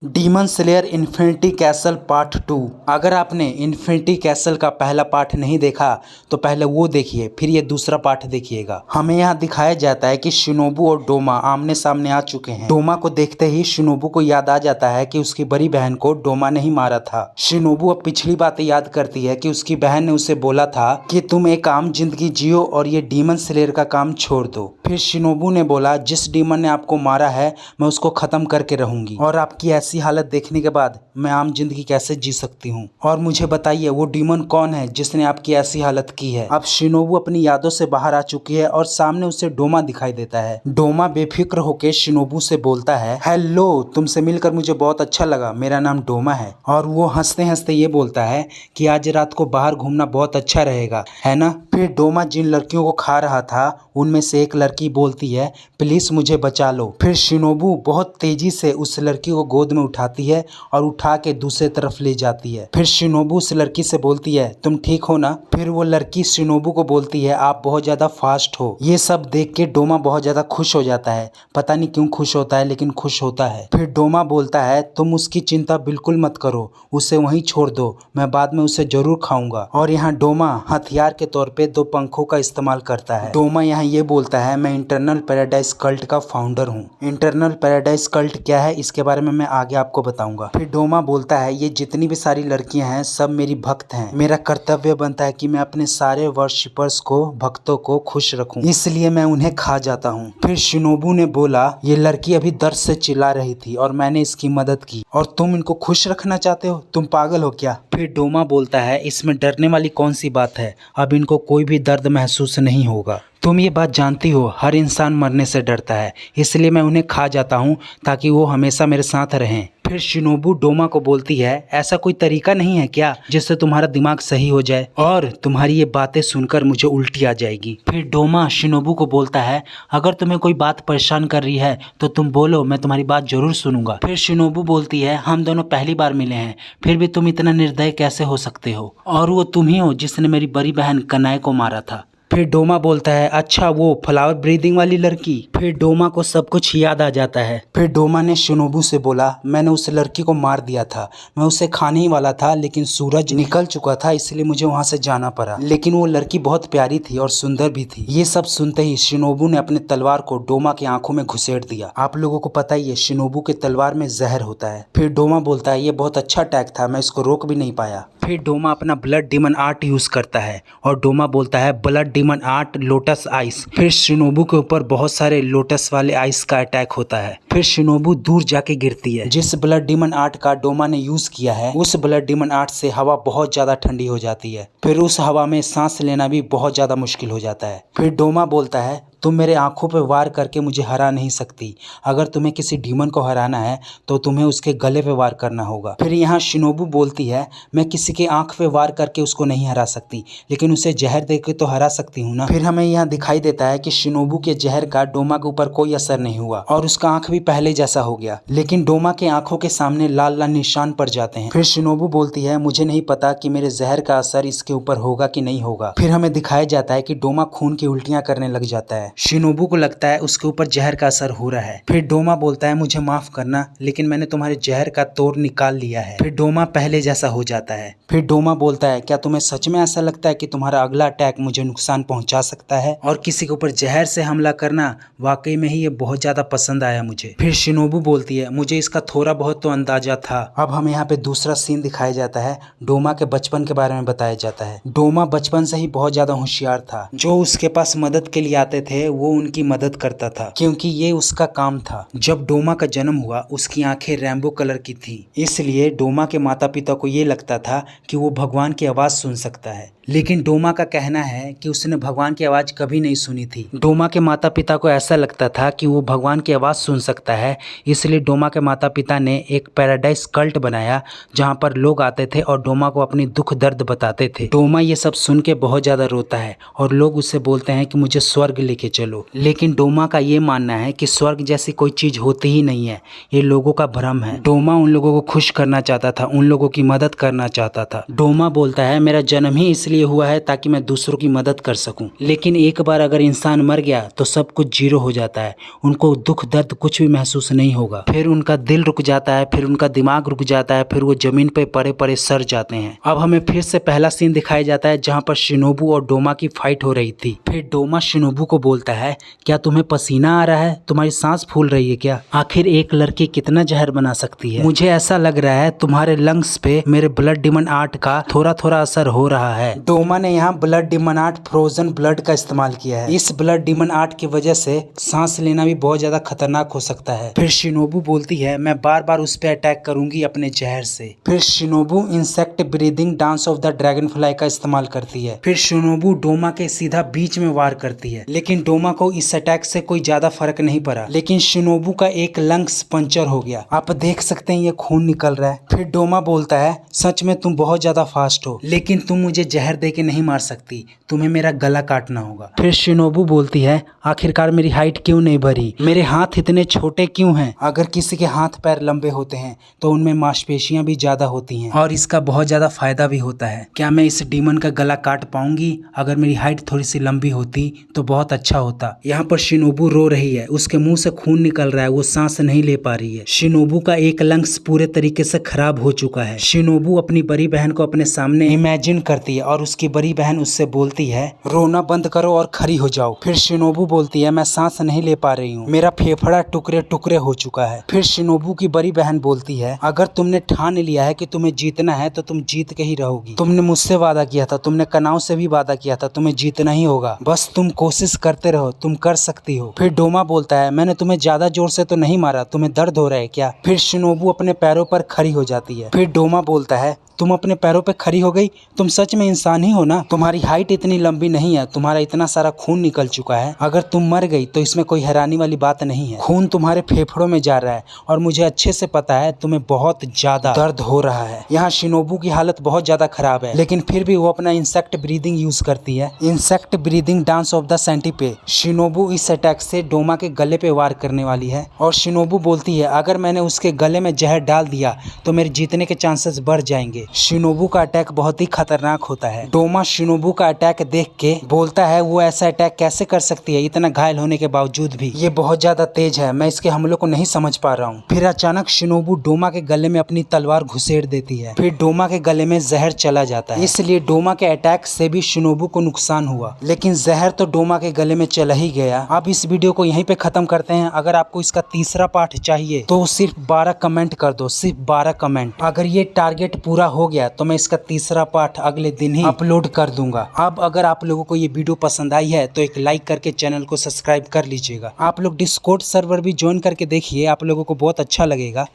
Demon slayer infinity castle part 2। अगर आपने infinity castle का पहला पार्ट नहीं देखा तो पहले वो देखिए, फिर ये दूसरा पार्ट देखिएगा। हमें यहाँ दिखाया जाता है कि शिनोबू और डोमा आमने सामने आ चुके हैं। डोमा को देखते ही शिनोबू को याद आ जाता है कि उसकी बड़ी बहन को डोमा ने ही मारा था। शिनोबू अब पिछली बातें याद करती है कि उसकी बहन ने उसे बोला था कि तुम एक आम जिंदगी जियो और ये डीमन स्लेयर का काम छोड़ दो। फिर शिनोबू ने बोला, जिस डीमन ने आपको मारा है मैं उसको खत्म करके रहूंगी, और आपकी ऐसी हालत देखने के बाद मैं आम जिंदगी कैसे जी सकती हूँ। और मुझे बताइए वो डीमन कौन है जिसने आपकी ऐसी हालत की है। अब शिनोबू अपनी यादों से बाहर आ चुकी है और सामने उसे डोमा दिखाई देता है। डोमा बेफिक्र होकर शिनोबू से बोलता है, हेलो, तुमसे मिलकर मुझे बहुत अच्छा लगा, मेरा नाम डोमा है। और वो हंसते हंसते ये बोलता है कि आज रात को बाहर घूमना बहुत अच्छा रहेगा, है ना। फिर डोमा जिन लड़कियों को खा रहा था उनमें से एक लड़की बोलती है, प्लीज मुझे बचा लो। फिर शिनोबू बहुत तेजी से उस लड़की को गोद में उठाती है और उठा के दूसरे तरफ ले जाती है। फिर शिनोबू उस लड़की से बोलती है, तुम ठीक हो ना। फिर वो लड़की शिनोबू को बोलती है, आप बहुत ज्यादा फास्ट हो। ये सब देख के डोमा बहुत ज्यादा खुश हो जाता है। पता नहीं क्यों खुश होता है, लेकिन खुश होता है। फिर डोमा बोलता है, तुम उसकी चिंता बिल्कुल मत करो, उसे वहीं छोड़ दो, मैं बाद में उसे जरूर खाऊंगा। और यहाँ डोमा हथियार के तौर पे 2 पंखों का इस्तेमाल करता है। डोमा यहाँ ये बोलता है, मैं इंटरनल पैराडाइज कल्ट का फाउंडर हूँ। इंटरनल पैराडाइज कल्ट क्या है इसके बारे में मैं आगे आपको बताऊंगा। फिर डोमा बोलता है, ये जितनी भी सारी लड़कियां हैं सब मेरी भक्त हैं। मेरा कर्तव्य बनता है कि मैं अपने सारे वर्शिपर्स को, भक्तों को खुश रखूं, इसलिए मैं उन्हें खा जाता हूँ। फिर शिनोबू ने बोला, ये लड़की अभी दर्द से चिल्ला रही थी और मैंने इसकी मदद की, और तुम इनको खुश रखना चाहते हो, तुम पागल हो क्या। फिर डोमा बोलता है, इसमें डरने वाली कौन सी बात है, अब इनको कोई भी दर्द महसूस नहीं होगा। तुम ये बात जानती हो, हर इंसान मरने से डरता है, इसलिए मैं उन्हें खा जाता हूँ ताकि वो हमेशा मेरे साथ रहें। फिर शिनोबू डोमा को बोलती है, ऐसा कोई तरीका नहीं है क्या जिससे तुम्हारा दिमाग सही हो जाए और तुम्हारी ये बातें सुनकर मुझे उल्टी आ जाएगी। फिर डोमा शिनोबू को बोलता है, अगर तुम्हें कोई बात परेशान कर रही है तो तुम बोलो, मैं तुम्हारी बात जरूर सुनूंगा। फिर शिनोबू बोलती है, हम दोनों पहली बार मिले हैं, फिर भी तुम इतना निर्दयी कैसे हो सकते हो, और वो तुम ही हो जिसने मेरी बड़ी बहन कनाए को मारा था। फिर डोमा बोलता है, अच्छा वो फ्लावर ब्रीदिंग वाली लड़की। फिर डोमा को सब कुछ याद आ जाता है। फिर डोमा ने शिनोबू से बोला, मैंने उस लड़की को मार दिया था, मैं उसे खाने ही वाला था, लेकिन सूरज निकल चुका था इसलिए मुझे वहां से जाना पड़ा, लेकिन वो लड़की बहुत प्यारी थी और सुंदर भी थी। ये सब सुनते ही शिनोबू ने अपने तलवार को डोमा की आंखों में घुसेड़ दिया। आप लोगों को पता ही है शिनोबू के तलवार में जहर होता है। फिर डोमा बोलता है, ये बहुत अच्छा अटैक था, मैं इसको रोक भी नहीं पाया। फिर डोमा अपना ब्लड डीमन आर्ट यूज करता है और डोमा बोलता है, blood demon art lotus ice. फिर शिनोबू के ऊपर बहुत सारे लोटस वाले आइस का अटैक होता है। फिर शिनोबू दूर जाके गिरती है। जिस ब्लड डीमन आर्ट का डोमा ने यूज किया है उस ब्लड डीमन आर्ट से हवा बहुत ज्यादा ठंडी हो जाती है। फिर उस हवा में सांस लेना भी बहुत ज्यादा मुश्किल हो जाता है। फिर डोमा बोलता है, तुम मेरे आंखों पे वार करके मुझे हरा नहीं सकती, अगर तुम्हें किसी डीमन को हराना है तो तुम्हें उसके गले पे वार करना होगा। फिर यहाँ शिनोबू बोलती है, मैं किसी के आंख पे वार करके उसको नहीं हरा सकती, लेकिन उसे जहर देके तो हरा सकती हूँ ना। फिर हमें यहाँ दिखाई देता है कि शिनोबू के जहर का डोमा के ऊपर कोई असर नहीं हुआ और उसका आंख भी पहले जैसा हो गया, लेकिन डोमा के आंखों के सामने लाल लाल निशान पड़ जाते हैं। फिर शिनोबू बोलती है, मुझे नहीं पता कि मेरे जहर का असर इसके ऊपर होगा कि नहीं होगा। फिर हमें दिखाया जाता है कि डोमा खून की उल्टियां करने लग जाता है। शिनोबू को लगता है उसके ऊपर जहर का असर हो रहा है। फिर डोमा बोलता है, मुझे माफ करना, लेकिन मैंने तुम्हारे जहर का तोड़ निकाल लिया है। फिर डोमा पहले जैसा हो जाता है। फिर डोमा बोलता है, क्या तुम्हें सच में ऐसा लगता है कि तुम्हारा अगला अटैक मुझे नुकसान पहुंचा सकता है, और किसी के ऊपर जहर से हमला करना वाकई में ही ये बहुत ज्यादा पसंद आया मुझे। फिर शिनोबू बोलती है, मुझे इसका थोड़ा बहुत तो अंदाजा था। अब हमें यहाँ पे दूसरा सीन दिखाया जाता है, डोमा के बचपन के बारे में बताया जाता है। डोमा बचपन से ही बहुत ज्यादा होशियार था, जो उसके पास मदद के लिए आते थे वो उनकी मदद करता था, क्योंकि ये उसका काम था। जब डोमा का जन्म हुआ उसकी आंखें रेनबो कलर की थी, इसलिए डोमा के माता पिता को ये लगता था कि वो भगवान की आवाज सुन सकता है, लेकिन डोमा का कहना है कि उसने भगवान की आवाज कभी नहीं सुनी थी। डोमा के माता पिता को ऐसा लगता था कि वो भगवान की आवाज सुन सकता है, इसलिए डोमा के माता पिता ने एक पैराडाइज कल्ट बनाया जहाँ पर लोग आते थे और डोमा को अपनी दुख दर्द बताते थे। डोमा ये सब सुन के बहुत ज्यादा रोता है और लोग उससे बोलते हैं कि मुझे स्वर्ग लेके चलो, लेकिन डोमा का ये मानना है कि स्वर्ग जैसी कोई चीज होती ही नहीं है, ये लोगों का भ्रम है। डोमा उन लोगों को खुश करना चाहता था, उन लोगों की मदद करना चाहता था। डोमा बोलता है, मेरा जन्म ही इसलिए इसलिए हुआ है ताकि मैं दूसरों की मदद कर सकूं। लेकिन एक बार अगर इंसान मर गया तो सब कुछ जीरो हो जाता है, उनको दुख दर्द कुछ भी महसूस नहीं होगा। फिर उनका दिल रुक जाता है, फिर उनका दिमाग रुक जाता है, फिर वो जमीन पे पड़े पड़े सड़ जाते हैं। अब हमें फिर से पहला सीन दिखाया जाता है जहाँ पर शिनोबू और डोमा की फाइट हो रही थी। फिर डोमा शिनोबू को बोलता है, क्या तुम्हें पसीना आ रहा है? तुम्हारी सांस फूल रही है क्या? आखिर एक लड़की कितना जहर बना सकती है? मुझे ऐसा लग रहा है तुम्हारे लंग्स पे मेरे ब्लड डिमन आर्ट का थोड़ा थोड़ा असर हो रहा है। डोमा ने यहाँ blood demon art frozen blood का इस्तेमाल किया है। इस ब्लड डिमन आर्ट की वजह से सांस लेना भी बहुत ज्यादा खतरनाक हो सकता है। फिर शिनोबू बोलती है, मैं बार बार उस पर अटैक करूंगी अपने जहर से। फिर Shinobu insect breathing dance of the dragon fly का इस्तेमाल करती है। फिर शिनोबू डोमा के सीधा बीच में वार करती है, लेकिन डोमा को इस अटैक से कोई ज्यादा फर्क नहीं पड़ा। लेकिन शिनोबू का एक लंग्स पंचर हो गया, आप देख सकते हैं ये खून निकल रहा है। फिर डोमा बोलता है, सच में तुम बहुत ज्यादा फास्ट हो, लेकिन तुम मुझे जहर दे के नहीं मार सकती, तुम्हें मेरा गला काटना होगा। फिर शिनोबू बोलती है, आखिरकार मेरी हाइट क्यों नहीं बढ़ी? मेरे हाथ इतने छोटे क्यों हैं? अगर किसी के हाथ पैर लंबे होते हैं तो उनमें मांसपेशियां भी ज्यादा होती हैं और इसका बहुत ज्यादा फायदा भी होता है। क्या मैं इस डीमन का गला काट पाऊंगी? अगर मेरी हाइट थोड़ी सी लंबी होती तो बहुत अच्छा होता। यहाँ पर शिनोबू रो रही है, उसके मुंह से खून निकल रहा है, वो सांस नहीं ले पा रही है। शिनोबू का एक लंग्स पूरे तरीके से खराब हो चुका है। शिनोबू अपनी बड़ी बहन को अपने सामने इमेजिन करती है और उसकी बड़ी बहन उससे बोलती है, रोना बंद करो और खड़ी हो जाओ। फिर शिनोबू बोलती है, मैं सांस नहीं ले पा रही हूँ, मेरा फेफड़ा टुकड़े टुकड़े हो चुका है। फिर शिनोबू की बड़ी बहन बोलती है, अगर तुमने ठान लिया है कि तुम्हें जीतना है तो तुम जीत के ही रहोगी। तुमने मुझसे वादा किया था, तुमने कनाव से भी वादा किया था, तुम्हें जीतना ही होगा, बस तुम कोशिश करते रहो, तुम कर सकती हो। फिर डोमा बोलता है, मैंने तुम्हें ज्यादा जोर से तो नहीं मारा, तुम्हें दर्द हो रहा है क्या? फिर शिनोबू अपने पैरों पर खड़ी हो जाती है। फिर डोमा बोलता है, तुम अपने पैरों पे खड़ी हो गई? तुम सच में इंसान ही हो ना? तुम्हारी हाइट इतनी लंबी नहीं है, तुम्हारा इतना सारा खून निकल चुका है, अगर तुम मर गई तो इसमें कोई हैरानी वाली बात नहीं है। खून तुम्हारे फेफड़ों में जा रहा है और मुझे अच्छे से पता है तुम्हें बहुत ज्यादा दर्द हो रहा है। यहाँ शिनोबू की हालत बहुत ज्यादा खराब है, लेकिन फिर भी वो अपना इंसेक्ट ब्रीदिंग यूज करती है, insect breathing dance of the centipede. Shinobu इस अटैक से डोमा के गले पे वार करने वाली है और शिनोबू बोलती है, अगर मैंने उसके गले में जहर डाल दिया तो मेरे जीतने के चांसेस बढ़ जाएंगे। शिनोबू का अटैक बहुत ही खतरनाक होता है। डोमा शिनोबू का अटैक देख के बोलता है, वो ऐसा अटैक कैसे कर सकती है इतना घायल होने के बावजूद भी? ये बहुत ज्यादा तेज है, मैं इसके हमलों को नहीं समझ पा रहा हूँ। फिर अचानक शिनोबू डोमा के गले में अपनी तलवार घुसेड़ देती है, फिर डोमा के गले में जहर चला जाता है, इसलिए डोमा के अटैक से भी शिनोबू को नुकसान हुआ, लेकिन जहर तो डोमा के गले में चला ही गया। अब इस वीडियो को यहीं पे खत्म करते हैं। अगर आपको इसका तीसरा पार्ट चाहिए तो सिर्फ 12 कमेंट कर दो, सिर्फ 12 कमेंट। अगर ये टारगेट पूरा हो गया तो मैं इसका तीसरा पार्ट अगले दिन ही अपलोड कर दूंगा। अब अगर आप लोगों को ये वीडियो पसंद आई है तो एक लाइक करके चैनल को सब्सक्राइब कर लीजिएगा। आप लोग डिस्कॉर्ड सर्वर भी ज्वाइन करके देखिए, आप लोगों को बहुत अच्छा लगेगा।